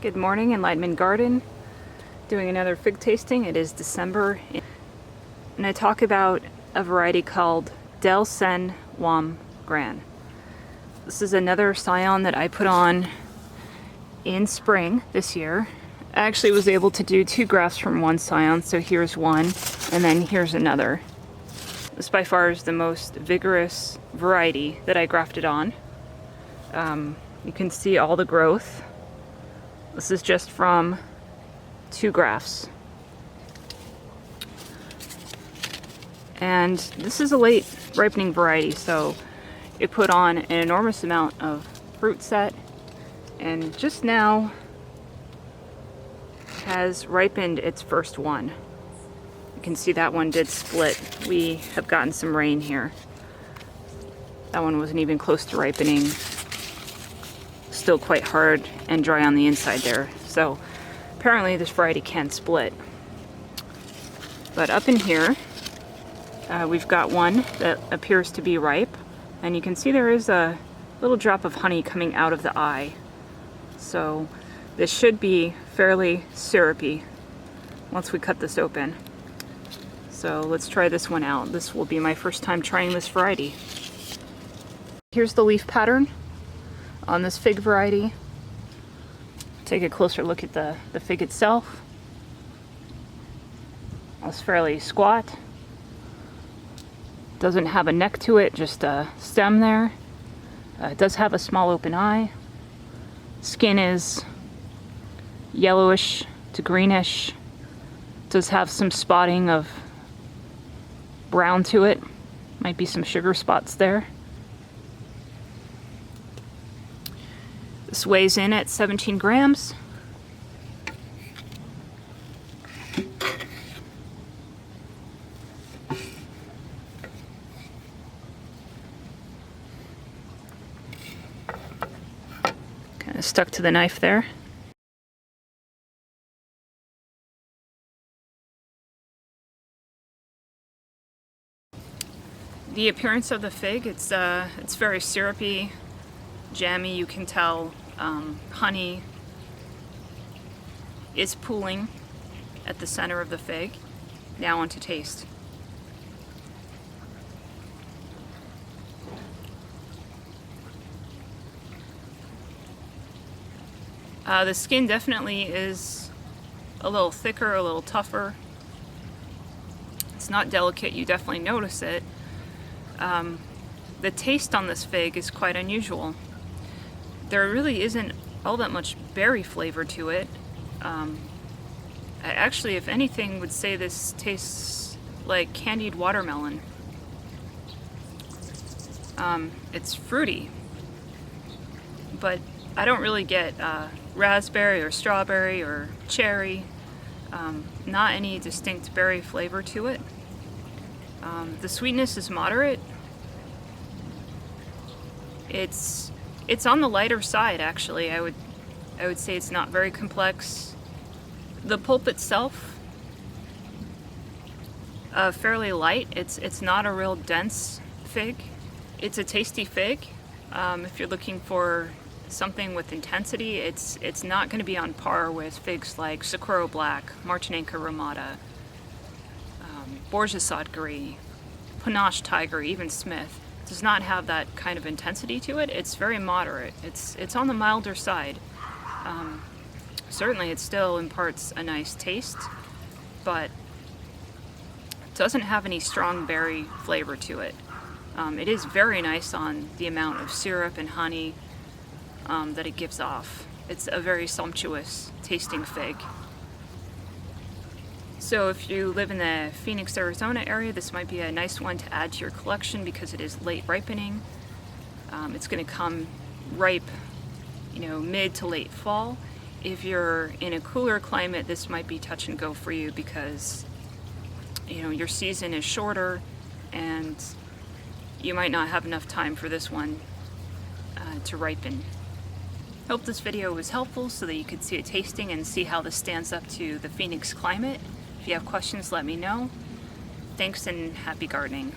Good morning, Enlightenment Garden. Doing another fig tasting. It is December, and I talk about a variety called Sen Jaume Gran. This is another scion that I put on in spring this year. I actually was able to do 2 grafts from one scion, so here's one, and then here's another. This by far is the most vigorous variety that I grafted on. You can see all the growth. This is just from 2 grafts. And this is a late ripening variety, so it put on an enormous amount of fruit set, and just now has ripened its first one. You can see that one did split. We have gotten some rain here. That one wasn't even close to ripening. Still quite hard and dry on the inside there. So apparently this variety can split. But up in here, we've got one that appears to be ripe, and you can see there is a little drop of honey coming out of the eye. So this should be fairly syrupy once we cut this open. So let's try this one out. This will be my first time trying this variety. Here's the leaf pattern on this fig variety. Take a closer look at the fig itself. It's fairly squat. Doesn't have a neck to it, just a stem there. It does have a small open eye. Skin is yellowish to greenish. Does have some spotting of brown to it. Might be some sugar spots there. This weighs in at 17 grams. Kind of stuck to the knife there. The appearance of the fig, it's very syrupy, jammy. You can tell honey is pooling at the center of the fig. Now on to taste. The skin definitely is a little thicker, a little tougher. It's not delicate, you definitely notice it. The taste on this fig is quite unusual. There really isn't all that much berry flavor to it. I actually, if anything, would say this tastes like candied watermelon. It's fruity, but I don't really get raspberry or strawberry or cherry. Not any distinct berry flavor to it. The sweetness is moderate. It's on the lighter side, actually. I would say it's not very complex. The pulp itself, fairly light. It's not a real dense fig. It's a tasty fig. If you're looking for something with intensity, it's not going to be on par with figs like Socorro Black, Martinenca Ramada, Borgesade Gris, Panache Tiger, even Smith. Does not have that kind of intensity to it. It's very moderate. It's on the milder side. Certainly it still imparts a nice taste, but it doesn't have any strong berry flavor to it. It is very nice on the amount of syrup and honey that it gives off. It's a very sumptuous tasting fig. So if you live in the Phoenix, Arizona area, this might be a nice one to add to your collection because it is late ripening. It's going to come ripe, mid to late fall. If you're in a cooler climate, this might be touch and go for you because, your season is shorter and you might not have enough time for this one to ripen. Hope this video was helpful so that you could see a tasting and see how this stands up to the Phoenix climate. If you have questions, let me know. Thanks and happy gardening.